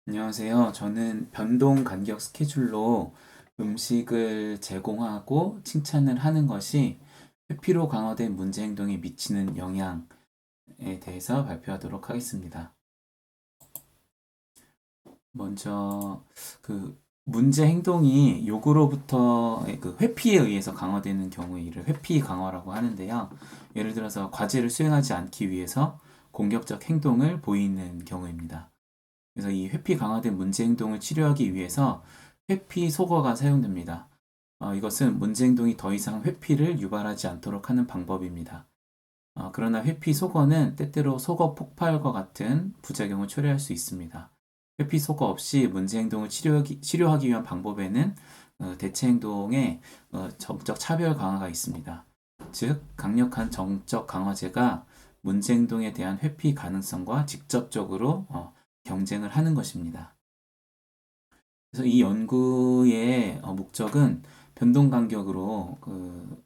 안녕하세요. 저는 변동 간격 스케줄로 음식을 제공하고 칭찬을 하는 것이 회피로 강화된 문제 행동에 미치는 영향에 대해서 발표하도록 하겠습니다. 먼저 그 문제 행동이 요구로부터 그 회피에 의해서 강화되는 경우에 이를 회피 강화라고 하는데요. 예를 들어서 과제를 수행하지 않기 위해서 공격적 행동을 보이는 경우입니다. 그래서 이 회피 강화된 문제 행동을 치료하기 위해서 회피 소거가 사용됩니다. 이것은 문제 행동이 더 이상 회피를 유발하지 않도록 하는 방법입니다. 그러나 회피 소거는 때때로 소거 폭발과 같은 부작용을 초래할 수 있습니다. 회피 소거 없이 문제 행동을 치료하기 위한 방법에는 대체 행동의 정적 차별 강화가 있습니다. 즉, 강력한 정적 강화제가 문제 행동에 대한 회피 가능성과 직접적으로 경쟁을 하는 것입니다. 그래서 이 연구의 목적은 변동 간격으로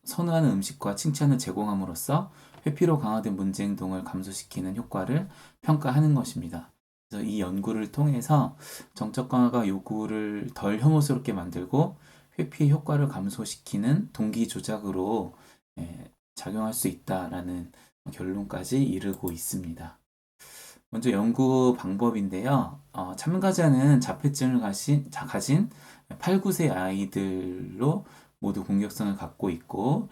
선호하는 음식과 칭찬을 제공함으로써 회피로 강화된 문제 행동을 감소시키는 효과를 평가하는 것입니다. 그래서 이 연구를 통해서 정적 강화가 요구를 덜 혐오스럽게 만들고 회피의 효과를 감소시키는 동기 조작으로 작용할 수 있다라는 결론까지 이르고 있습니다. 먼저 연구 방법인데요. 참가자는 자폐증을 가진 8, 9세 아이들로 모두 공격성을 갖고 있고,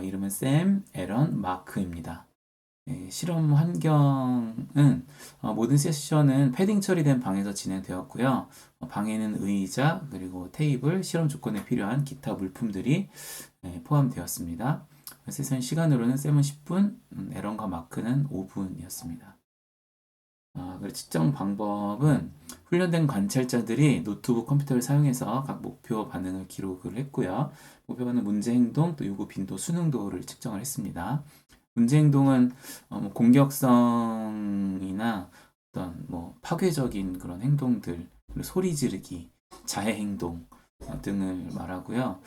이름은 샘, 에런, 마크입니다. 실험 환경은 모든 세션은 패딩 처리된 방에서 진행되었고요. 방에는 의자, 그리고 테이블, 실험 조건에 필요한 기타 물품들이 포함되었습니다. 세션 시간으로는 샘은 10분, 에런과 마크는 5분이었습니다. 그리고 측정 방법은 훈련된 관찰자들이 노트북 컴퓨터를 사용해서 각 목표 반응을 기록을 했고요. 목표 반응 문제 행동, 또 요구 빈도, 수능도를 측정을 했습니다. 문제 행동은 뭐 공격성이나 어떤 뭐 파괴적인 그런 행동들, 그리고 소리 지르기, 자해 행동 등을 말하고요.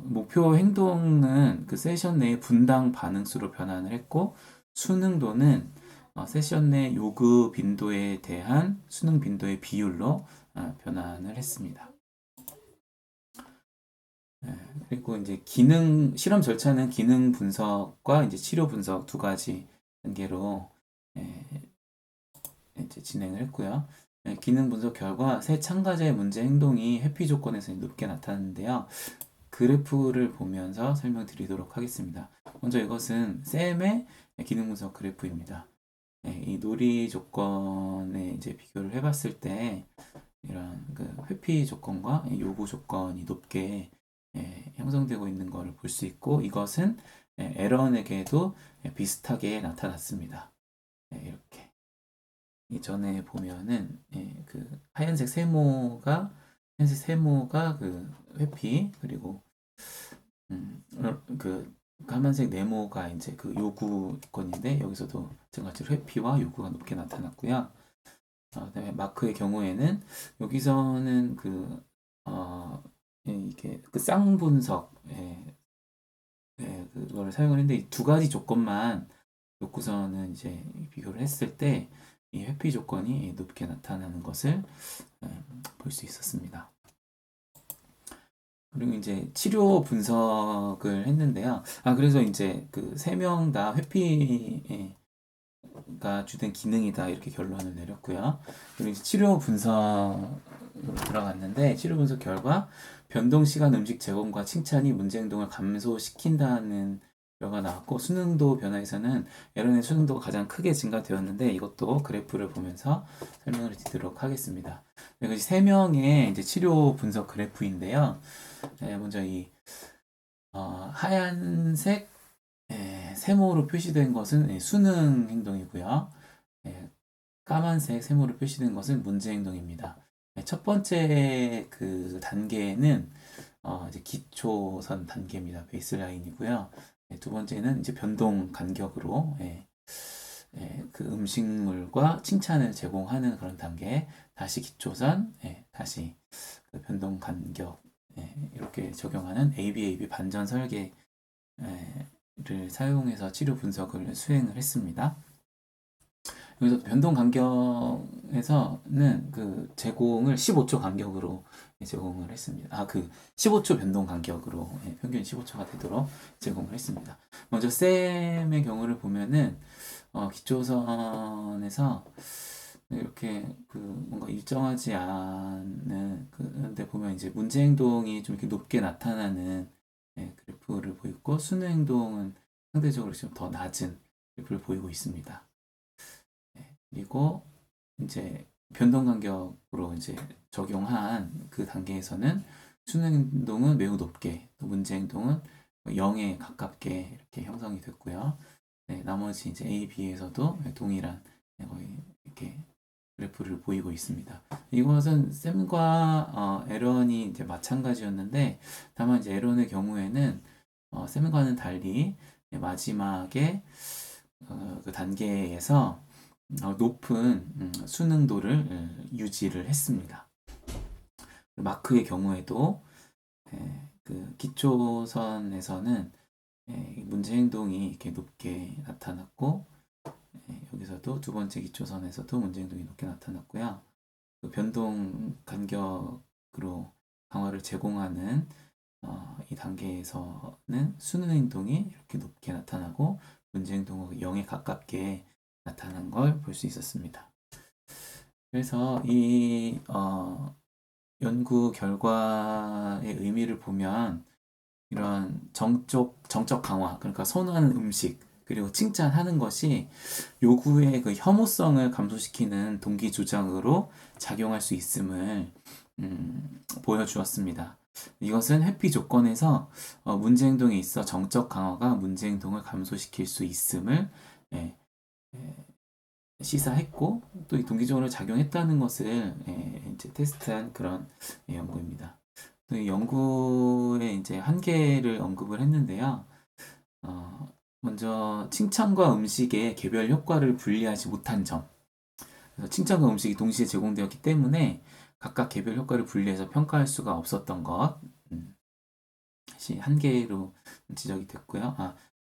목표 행동은 그 세션 내의 분당 반응수로 변환을 했고, 수능도는 세션 내 요구 빈도에 대한 수능 빈도의 비율로 변환을 했습니다. 그리고 이제 실험 절차는 기능 분석과 이제 치료 분석 두 가지 단계로 이제 진행을 했고요. 기능 분석 결과 새 참가자의 문제 행동이 회피 조건에서 높게 나타났는데요. 그래프를 보면서 설명드리도록 하겠습니다. 먼저 이것은 샘의 기능 분석 그래프입니다. 이 놀이 조건에 이제 비교를 해봤을 때 이런 그 회피 조건과 요구 조건이 높게 형성되고 있는 것을 볼 수 있고, 이것은 에런에게도 비슷하게 나타났습니다. 이렇게 이전에 보면은 그 하얀색 세모가 그 회피, 그리고 그 까만색 네모가 이제 그 요구권인데, 여기서도 마찬가지로 회피와 요구가 높게 나타났고요. 그다음에 마크의 경우에는 여기서는 이게 그 쌍분석 그걸 사용을 했는데, 이 두 가지 조건만 놓고서는 이제 비교를 했을 때 이 회피 조건이 높게 나타나는 것을 볼 수 있었습니다. 그리고 이제 치료 분석을 했는데요. 그래서 이제 그 세 명 다 회피가 주된 기능이다, 이렇게 결론을 내렸고요. 그리고 이제 치료 분석으로 들어갔는데, 치료 분석 결과 변동 시간 음식 제공과 칭찬이 문제 행동을 감소시킨다는 결과가 나왔고, 수능도 변화에서는 에런의 수능도가 가장 크게 증가되었는데, 이것도 그래프를 보면서 설명을 드리도록 하겠습니다. 그리고 세 명의 이제 치료 분석 그래프인데요. 먼저 하얀색 세모로 표시된 것은 수능 행동이고요. 까만색 세모로 표시된 것은 문제 행동입니다. 첫 번째 그 단계는 이제 기초선 단계입니다. 베이스라인이고요. 두 번째는 이제 변동 간격으로 그 음식물과 칭찬을 제공하는 그런 단계, 다시 기초선, 다시 그 변동 간격, 이렇게 적용하는 ABAB 반전 설계를 사용해서 치료 분석을 수행을 했습니다. 여기서 변동 간격에서는 그 제공을 15초 간격으로 제공을 했습니다. 아, 그 15초 변동 간격으로 평균 15초가 되도록 제공을 했습니다. 먼저 쌤의 경우를 보면은 기초선에서 이렇게 그 뭔가 일정하지 않은 그런데 보면 이제 문제 행동이 좀 이렇게 높게 나타나는 그래프를 보이고 수능 행동은 상대적으로 좀 더 낮은 그래프를 보이고 있습니다. 그리고 이제 변동 간격으로 이제 적용한 그 단계에서는 수능 행동은 매우 높게, 또 문제 행동은 0에 가깝게 이렇게 형성이 됐고요. 네, 나머지 이제 A, B에서도 동일한 거의 이렇게 그래프를 보이고 있습니다. 이것은 샘과 에런이 이제 마찬가지였는데, 다만 이제 에런의 경우에는 샘과는 달리 마지막에 그 단계에서 높은 수능도를 유지를 했습니다. 마크의 경우에도 그 기초선에서는 문제 행동이 이렇게 높게 나타났고, 여기서도 두 번째 기초선에서도 문제 행동이 높게 나타났고요. 그 변동 간격으로 강화를 제공하는 이 단계에서는 수능 행동이 이렇게 높게 나타나고 문제 행동은 0에 가깝게 나타난 걸 볼 수 있었습니다. 그래서 이 연구 결과의 의미를 보면 이런 정적 강화, 그러니까 선호하는 음식, 그리고 칭찬하는 것이 요구의 그 혐오성을 감소시키는 동기 조장으로 작용할 수 있음을 보여주었습니다. 이것은 회피 조건에서 문제 행동에 있어 정적 강화가 문제 행동을 감소시킬 수 있음을 예, 시사했고 또 이 동기적으로 작용했다는 것을 이제 테스트한 그런 연구입니다. 또 이 연구의 이제 한계를 언급을 했는데요. 먼저 칭찬과 음식의 개별 효과를 분리하지 못한 점. 그래서 칭찬과 음식이 동시에 제공되었기 때문에 각각 개별 효과를 분리해서 평가할 수가 없었던 것. 다시 한계로 지적이 됐고요.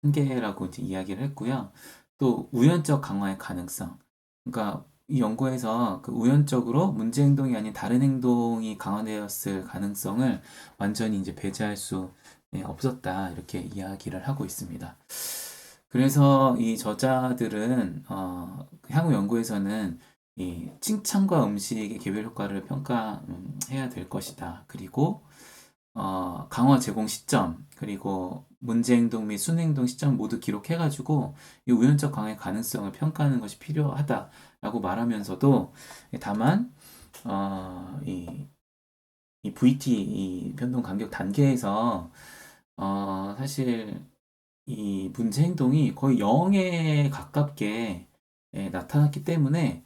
한계라고 이제 이야기를 했고요. 또 우연적 강화의 가능성. 그러니까 이 연구에서 그 우연적으로 문제 행동이 아닌 다른 행동이 강화되었을 가능성을 완전히 이제 배제할 수 없었다. 이렇게 이야기를 하고 있습니다. 그래서 이 저자들은 향후 연구에서는 이 칭찬과 음식의 개별 효과를 평가해야 될 것이다. 그리고 강화 제공 시점, 그리고 문제 행동 및 순 행동 시점 모두 기록해가지고 이 우연적 강화의 가능성을 평가하는 것이 필요하다라고 말하면서도 다만 이 VT 이 변동 간격 단계에서 사실 이 문제 행동이 거의 0에 가깝게 나타났기 때문에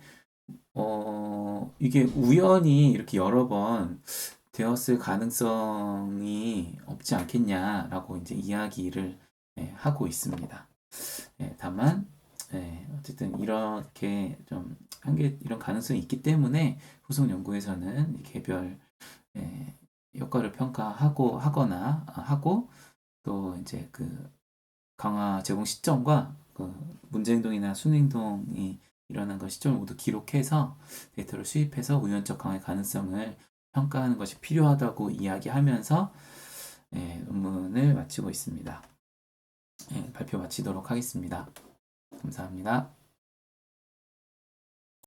이게 우연히 이렇게 여러 번 되었을 가능성이 없지 않겠냐라고 이제 이야기를 하고 있습니다. 다만 어쨌든 이렇게 좀 이런 가능성이 있기 때문에 후속 연구에서는 개별 효과를 평가하고 하고 또 이제 그 강화 제공 시점과 그 문제 행동이나 순 행동이 일어난 것 시점을 모두 기록해서 데이터를 수입해서 우연적 강화의 가능성을 평가하는 것이 필요하다고 이야기하면서 논문을 마치고 있습니다. 발표 마치도록 하겠습니다. 감사합니다.